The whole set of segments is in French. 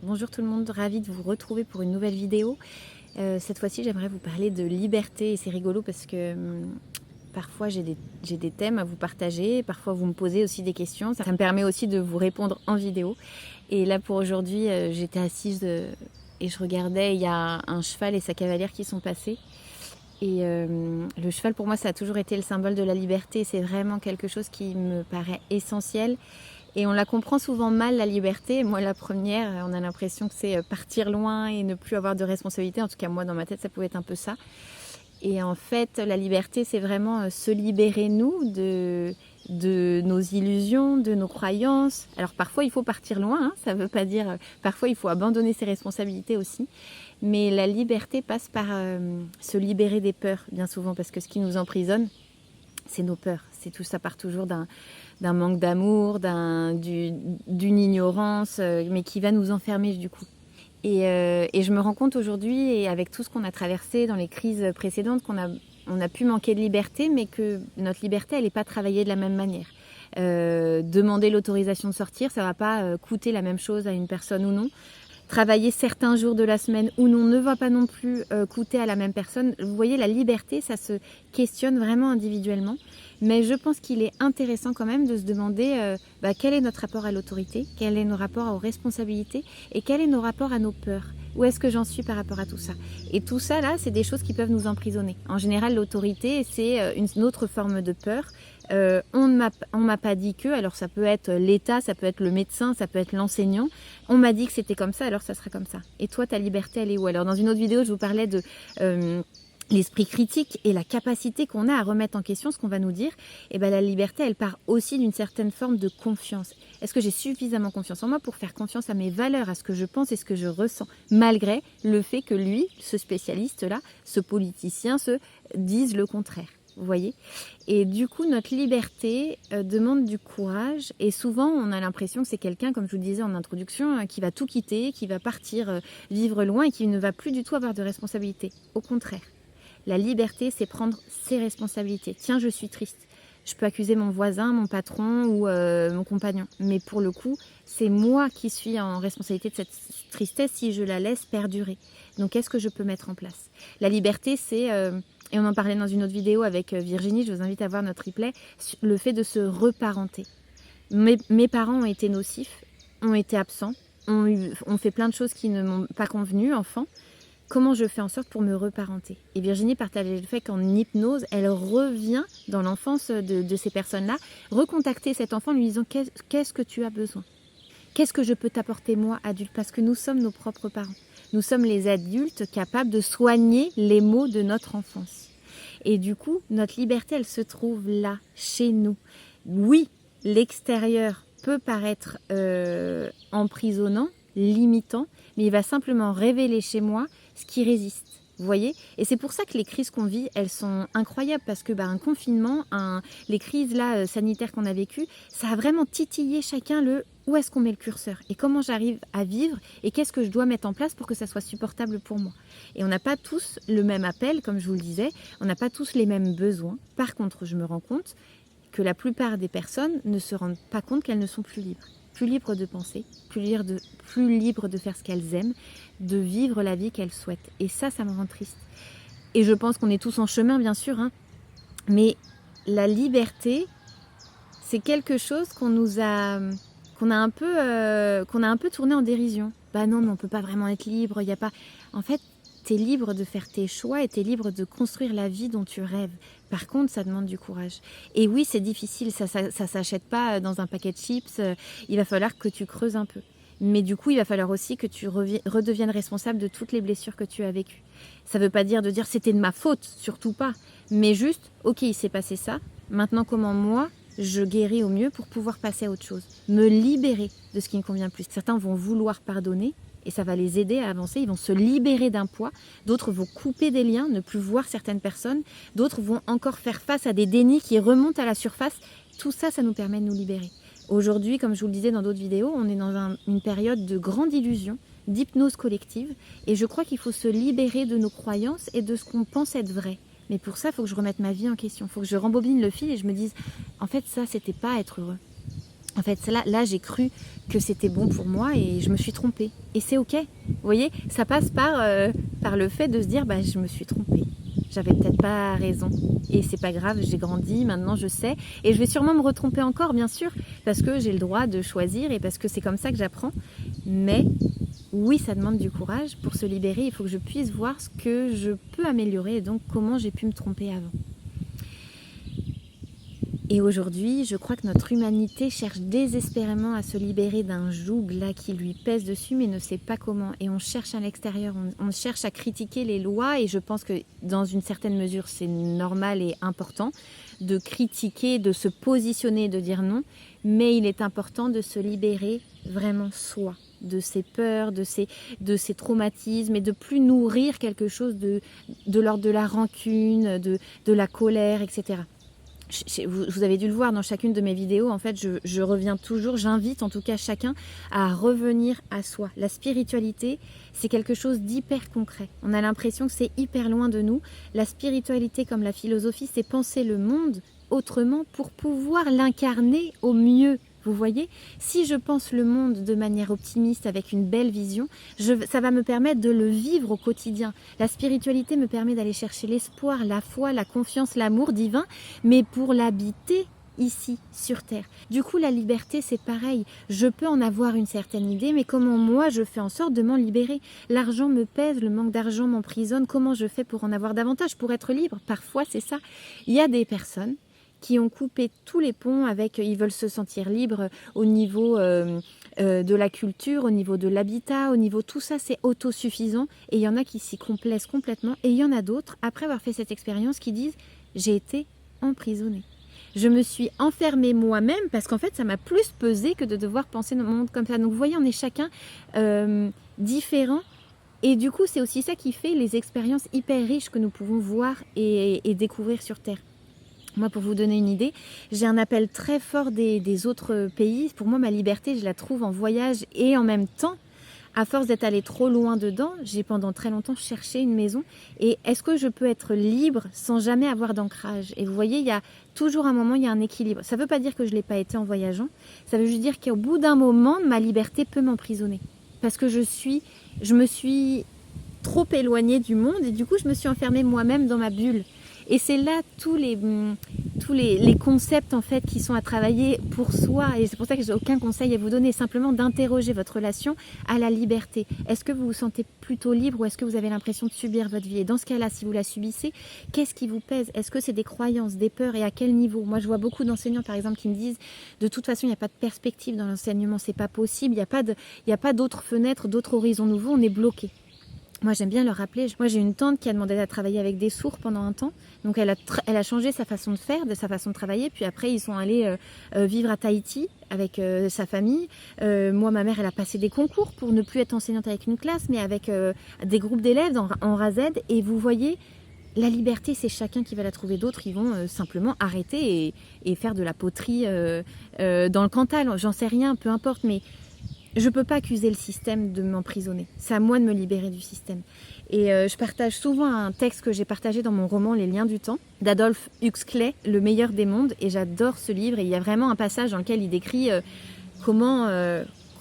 Bonjour tout le monde, ravie de vous retrouver pour une nouvelle vidéo. Cette fois-ci, j'aimerais vous parler de liberté et c'est rigolo parce que parfois j'ai des thèmes à vous partager, parfois vous me posez aussi des questions. Ça me permet aussi de vous répondre en vidéo. Et là pour aujourd'hui, j'étais assise et je regardais, il y a un cheval et sa cavalière qui sont passés. Et le cheval, pour moi, ça a toujours été le symbole de la liberté. C'est vraiment quelque chose qui me paraît essentiel. Et on la comprend souvent mal, la liberté. Moi, la première, on a l'impression que c'est partir loin et ne plus avoir de responsabilité. En tout cas, moi, dans ma tête, ça pouvait être un peu ça. Et en fait, la liberté, c'est vraiment se libérer, nous, de nos illusions, de nos croyances. Alors, parfois, il faut partir loin. Hein, ça ne veut pas dire... Parfois, il faut abandonner ses responsabilités aussi. Mais la liberté passe par se libérer des peurs, bien souvent. Parce que ce qui nous emprisonne, c'est nos peurs. C'est tout ça part toujours d'un manque d'amour, d'une ignorance, mais qui va nous enfermer du coup. Et je me rends compte aujourd'hui, et avec tout ce qu'on a traversé dans les crises précédentes, on a pu manquer de liberté, mais que notre liberté, elle n'est pas travaillée de la même manière. Demander l'autorisation de sortir, ça ne va pas coûter la même chose à une personne ou non. Travailler certains jours de la semaine ou non ne va pas non plus coûter à la même personne. Vous voyez, la liberté, ça se questionne vraiment individuellement. Mais je pense qu'il est intéressant quand même de se demander quel est notre rapport à l'autorité, quel est nos rapports aux responsabilités et quel est nos rapports à nos peurs. Où est-ce que j'en suis par rapport à tout ça? Et tout ça, là, c'est des choses qui peuvent nous emprisonner. En général, l'autorité, c'est une autre forme de peur. On ne m'a pas dit que, alors ça peut être l'État, ça peut être le médecin, ça peut être l'enseignant. On m'a dit que c'était comme ça, alors ça sera comme ça. Et toi, ta liberté, elle est où? Alors dans une autre vidéo, je vous parlais de... l'esprit critique et la capacité qu'on a à remettre en question ce qu'on va nous dire, et ben la liberté, elle part aussi d'une certaine forme de confiance. Est-ce que j'ai suffisamment confiance en moi pour faire confiance à mes valeurs, à ce que je pense et ce que je ressens, malgré le fait que lui, ce spécialiste-là, ce politicien, se dise le contraire? Vous voyez? Et du coup, notre liberté demande du courage. Et souvent, on a l'impression que c'est quelqu'un, comme je vous le disais en introduction, qui va tout quitter, qui va partir vivre loin et qui ne va plus du tout avoir de responsabilité. Au contraire. La liberté, c'est prendre ses responsabilités. Tiens, je suis triste. Je peux accuser mon voisin, mon patron ou mon compagnon. Mais pour le coup, c'est moi qui suis en responsabilité de cette tristesse si je la laisse perdurer. Donc, qu'est-ce que je peux mettre en place? La liberté, c'est, et on en parlait dans une autre vidéo avec Virginie, je vous invite à voir notre replay, le fait de se reparenter. Mes parents ont été nocifs, ont été absents, ont fait plein de choses qui ne m'ont pas convenu, enfant. Comment je fais en sorte pour me reparenter? Et Virginie partageait le fait qu'en hypnose, elle revient dans l'enfance de ces personnes-là, recontacter cet enfant en lui disant qu'est-ce que tu as besoin? Qu'est-ce que je peux t'apporter moi, adulte? Parce que nous sommes nos propres parents. Nous sommes les adultes capables de soigner les maux de notre enfance. Et du coup, notre liberté, elle se trouve là, chez nous. Oui, l'extérieur peut paraître emprisonnant, limitant, mais il va simplement révéler chez moi ce qui résiste. Vous voyez? Et c'est pour ça que les crises qu'on vit, elles sont incroyables parce que un confinement, les crises là sanitaires qu'on a vécues, ça a vraiment titillé chacun le où est-ce qu'on met le curseur et comment j'arrive à vivre et qu'est-ce que je dois mettre en place pour que ça soit supportable pour moi. Et on n'a pas tous le même appel, comme je vous le disais, on n'a pas tous les mêmes besoins. Par contre, je me rends compte que la plupart des personnes ne se rendent pas compte qu'elles ne sont plus libres. Plus libres de penser, plus libres de faire ce qu'elles aiment, de vivre la vie qu'elles souhaitent. Et ça me rend triste. Et je pense qu'on est tous en chemin, bien sûr, hein, mais la liberté, c'est quelque chose qu'on a un peu tourné en dérision. Bah non, mais on peut pas vraiment être libre, il y a pas... En fait, tu es libre de faire tes choix et tu es libre de construire la vie dont tu rêves. Par contre, ça demande du courage. Et oui, c'est difficile, ça s'achète pas dans un paquet de chips. Il va falloir que tu creuses un peu. Mais du coup, il va falloir aussi que tu redeviennes responsable de toutes les blessures que tu as vécues. Ça ne veut pas dire de dire c'était de ma faute, surtout pas. Mais juste, ok, il s'est passé ça. Maintenant, comment moi, je guéris au mieux pour pouvoir passer à autre chose. Me libérer de ce qui ne convient plus. Certains vont vouloir pardonner. Et ça va les aider à avancer, ils vont se libérer d'un poids, d'autres vont couper des liens, ne plus voir certaines personnes, d'autres vont encore faire face à des dénis qui remontent à la surface. Tout ça, ça nous permet de nous libérer. Aujourd'hui, comme je vous le disais dans d'autres vidéos, on est dans une période de grande illusion, d'hypnose collective, et je crois qu'il faut se libérer de nos croyances et de ce qu'on pense être vrai. Mais pour ça, il faut que je remette ma vie en question, il faut que je rembobine le fil et je me dise, en fait, ça, c'était pas être heureux. En fait, là j'ai cru que c'était bon pour moi et je me suis trompée. Et c'est ok. Vous voyez, ça passe par le fait de se dire, je me suis trompée. J'avais peut-être pas raison. Et c'est pas grave, j'ai grandi, maintenant je sais. Et je vais sûrement me retromper encore, bien sûr, parce que j'ai le droit de choisir et parce que c'est comme ça que j'apprends. Mais oui, ça demande du courage. Pour se libérer, il faut que je puisse voir ce que je peux améliorer et donc comment j'ai pu me tromper avant. Et aujourd'hui, je crois que notre humanité cherche désespérément à se libérer d'un joug là qui lui pèse dessus mais ne sait pas comment. Et on cherche à l'extérieur, on cherche à critiquer les lois et je pense que dans une certaine mesure c'est normal et important de critiquer, de se positionner, de dire non. Mais il est important de se libérer vraiment soi, de ses peurs, de ses traumatismes et de plus nourrir quelque chose de l'ordre de la rancune, de la colère, etc. Vous avez dû le voir dans chacune de mes vidéos, en fait, je reviens toujours, j'invite en tout cas chacun à revenir à soi. La spiritualité, c'est quelque chose d'hyper concret. On a l'impression que c'est hyper loin de nous. La spiritualité, comme la philosophie, c'est penser le monde autrement pour pouvoir l'incarner au mieux. Vous voyez, si je pense le monde de manière optimiste, avec une belle vision, ça va me permettre de le vivre au quotidien. La spiritualité me permet d'aller chercher l'espoir, la foi, la confiance, l'amour divin, mais pour l'habiter ici, sur Terre. Du coup, la liberté, c'est pareil. Je peux en avoir une certaine idée, mais comment moi, je fais en sorte de m'en libérer? L'argent me pèse, le manque d'argent m'emprisonne. Comment je fais pour en avoir davantage, pour être libre? Parfois, c'est ça. Il y a des personnes qui ont coupé tous les ponts ils veulent se sentir libres au niveau de la culture, au niveau de l'habitat, au niveau tout ça, c'est autosuffisant. Et il y en a qui s'y complaisent complètement. Et il y en a d'autres, après avoir fait cette expérience, qui disent « j'ai été emprisonnée ». Je me suis enfermée moi-même parce qu'en fait, ça m'a plus pesé que de devoir penser dans le monde comme ça. Donc vous voyez, on est chacun différent. Et du coup, c'est aussi ça qui fait les expériences hyper riches que nous pouvons voir et découvrir sur Terre. Moi, pour vous donner une idée, j'ai un appel très fort des autres pays. Pour moi, ma liberté, je la trouve en voyage et en même temps, à force d'être allée trop loin dedans, j'ai pendant très longtemps cherché une maison. Et est-ce que je peux être libre sans jamais avoir d'ancrage? Et vous voyez, il y a toujours un moment, il y a un équilibre. Ça ne veut pas dire que je ne l'ai pas été en voyageant. Ça veut juste dire qu'au bout d'un moment, ma liberté peut m'emprisonner. Parce que je me suis trop éloignée du monde et du coup, je me suis enfermée moi-même dans ma bulle. Et c'est là tous les concepts en fait qui sont à travailler pour soi. Et c'est pour ça que j'ai aucun conseil à vous donner, simplement d'interroger votre relation à la liberté. Est-ce que vous vous sentez plutôt libre ou est-ce que vous avez l'impression de subir votre vie? Et dans ce cas-là, si vous la subissez, qu'est-ce qui vous pèse? Est-ce que c'est des croyances, des peurs et à quel niveau? Moi, je vois beaucoup d'enseignants par exemple qui me disent de toute façon, il n'y a pas de perspective dans l'enseignement, c'est pas possible, il n'y a pas d'autres fenêtres, d'autres horizons nouveaux, on est bloqué. Moi, j'aime bien leur rappeler. Moi, j'ai une tante qui a demandé à travailler avec des sourds pendant un temps. Donc, elle a changé sa façon de faire, de sa façon de travailler. Puis après, ils sont allés vivre à Tahiti avec sa famille. Moi, ma mère, elle a passé des concours pour ne plus être enseignante avec une classe, mais avec des groupes d'élèves en RAZ. Et vous voyez, la liberté, c'est chacun qui va la trouver. D'autres, ils vont simplement arrêter et faire de la poterie dans le Cantal. J'en sais rien, peu importe, mais je ne peux pas accuser le système de m'emprisonner. C'est à moi de me libérer du système. Et je partage souvent un texte que j'ai partagé dans mon roman Les Liens du Temps, d'Adolf Huxley, Le meilleur des mondes. Et j'adore ce livre. Et il y a vraiment un passage dans lequel il décrit comment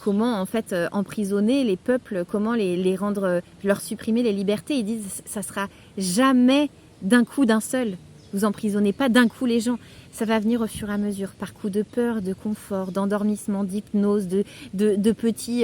en fait emprisonner les peuples, comment les rendre, leur supprimer les libertés. Ils disent ça sera jamais d'un coup d'un seul. Vous emprisonnez pas d'un coup les gens. Ça va venir au fur et à mesure, par coups de peur, de confort, d'endormissement, d'hypnose, de petits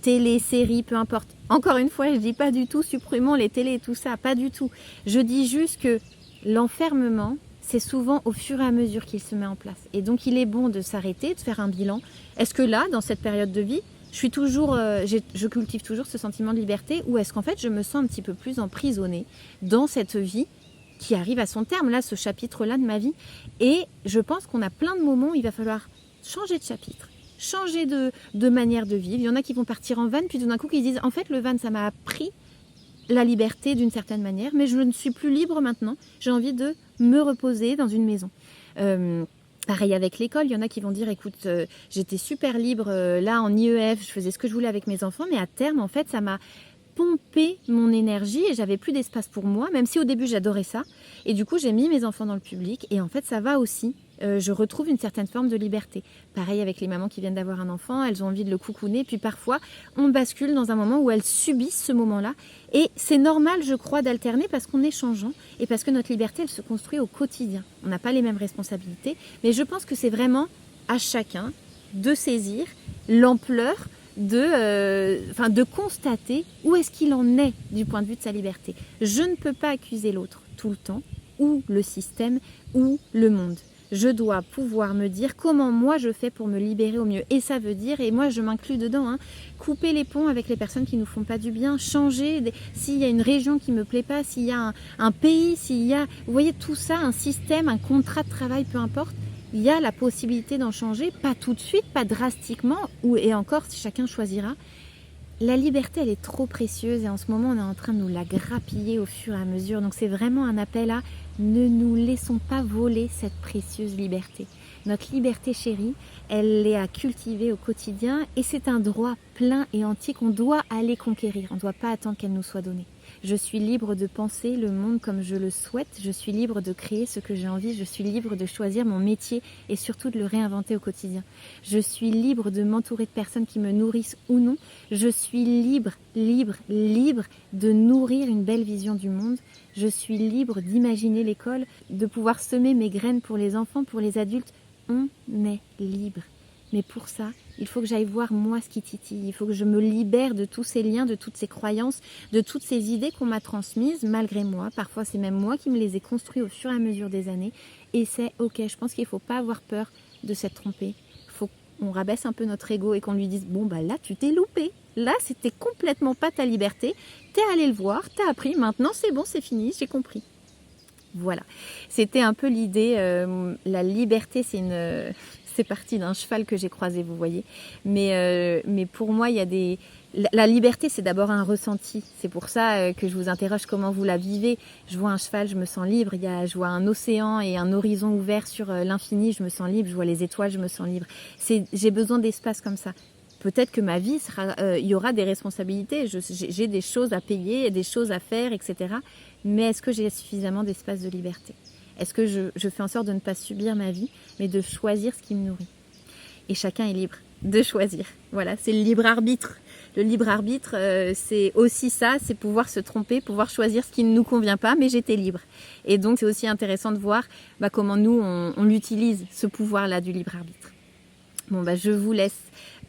télé-séries, peu importe. Encore une fois, je dis pas du tout supprimons les télés et tout ça, pas du tout. Je dis juste que l'enfermement, c'est souvent au fur et à mesure qu'il se met en place. Et donc, il est bon de s'arrêter, de faire un bilan. Est-ce que là, dans cette période de vie, je cultive toujours ce sentiment de liberté ou est-ce qu'en fait, je me sens un petit peu plus emprisonnée dans cette vie qui arrive à son terme, là, ce chapitre-là de ma vie. Et je pense qu'on a plein de moments où il va falloir changer de chapitre, changer de manière de vivre. Il y en a qui vont partir en van, puis tout d'un coup qui disent, en fait, le van, ça m'a appris la liberté d'une certaine manière, mais je ne suis plus libre maintenant. J'ai envie de me reposer dans une maison. Pareil avec l'école, il y en a qui vont dire, écoute, j'étais super libre là en IEF, je faisais ce que je voulais avec mes enfants, mais à terme, en fait, ça m'a pomper mon énergie et j'avais plus d'espace pour moi, même si au début j'adorais ça. Et du coup, j'ai mis mes enfants dans le public et en fait, ça va aussi je retrouve une certaine forme de liberté. Pareil avec les mamans qui viennent d'avoir un enfant, elles ont envie de le coucouner, puis parfois on bascule dans un moment où elles subissent ce moment-là. Et c'est normal, je crois, d'alterner parce qu'on est changeant et parce que notre liberté, elle se construit au quotidien. On n'a pas les mêmes responsabilités, mais je pense que c'est vraiment à chacun de saisir l'ampleur de constater où est-ce qu'il en est du point de vue de sa liberté. Je ne peux pas accuser l'autre tout le temps, ou le système, ou le monde. Je dois pouvoir me dire comment moi je fais pour me libérer au mieux. Et ça veut dire, et moi je m'inclus dedans, couper les ponts avec les personnes qui ne nous font pas du bien, changer, s'il y a une région qui ne me plaît pas, s'il y a un pays, s'il y a, vous voyez tout ça, un système, un contrat de travail, peu importe, il y a la possibilité d'en changer, pas tout de suite, pas drastiquement, et encore si chacun choisira. La liberté, elle est trop précieuse et en ce moment, on est en train de nous la grappiller au fur et à mesure. Donc c'est vraiment un appel à ne nous laissons pas voler cette précieuse liberté. Notre liberté chérie, elle est à cultiver au quotidien et c'est un droit plein et entier qu'on doit aller conquérir. On ne doit pas attendre qu'elle nous soit donnée. Je suis libre de penser le monde comme je le souhaite. Je suis libre de créer ce que j'ai envie. Je suis libre de choisir mon métier et surtout de le réinventer au quotidien. Je suis libre de m'entourer de personnes qui me nourrissent ou non. Je suis libre de nourrir une belle vision du monde. Je suis libre d'imaginer l'école, de pouvoir semer mes graines pour les enfants, pour les adultes. On est libre. Mais pour ça, il faut que j'aille voir moi ce qui titille. Il faut que je me libère de tous ces liens, de toutes ces croyances, de toutes ces idées qu'on m'a transmises malgré moi. Parfois, c'est même moi qui me les ai construites au fur et à mesure des années. Et c'est ok, je pense qu'il ne faut pas avoir peur de s'être trompé. Il faut qu'on rabaisse un peu notre ego et qu'on lui dise « Bon, bah là, tu t'es loupé. Là, c'était complètement pas ta liberté. T'es allé le voir, t'as appris. Maintenant, c'est bon, c'est fini, j'ai compris. » Voilà, c'était un peu l'idée. La liberté, c'est parti d'un cheval que j'ai croisé, vous voyez. Mais pour moi, il y a la liberté, c'est d'abord un ressenti. C'est pour ça que je vous interroge comment vous la vivez. Je vois un cheval, je me sens libre. Je vois un océan et un horizon ouvert sur l'infini, je me sens libre. Je vois les étoiles, je me sens libre. J'ai besoin d'espace comme ça. Peut-être que ma vie il y aura des responsabilités. J'ai des choses à payer, des choses à faire, etc. Mais est-ce que j'ai suffisamment d'espace de liberté? Est-ce que je fais en sorte de ne pas subir ma vie, mais de choisir ce qui me nourrit? Et chacun est libre de choisir. Voilà, c'est le libre arbitre. Le libre arbitre, c'est aussi ça, c'est pouvoir se tromper, pouvoir choisir ce qui ne nous convient pas, mais j'étais libre. Et donc, c'est aussi intéressant de voir comment nous, on l'utilise, ce pouvoir-là du libre arbitre. Bon, je vous laisse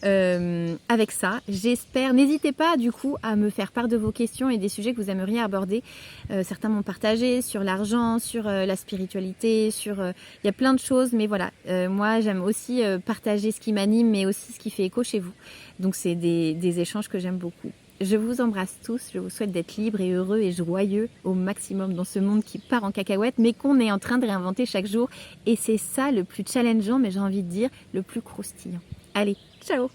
avec ça. J'espère, n'hésitez pas du coup à me faire part de vos questions et des sujets que vous aimeriez aborder. Certains m'ont partagé sur l'argent, sur la spiritualité, il y a plein de choses, mais voilà, moi j'aime aussi partager ce qui m'anime, mais aussi ce qui fait écho chez vous. Donc c'est des échanges que j'aime beaucoup. Je vous embrasse tous, je vous souhaite d'être libres et heureux et joyeux au maximum dans ce monde qui part en cacahuète, mais qu'on est en train de réinventer chaque jour. Et c'est ça le plus challengeant, mais j'ai envie de dire le plus croustillant. Allez, ciao!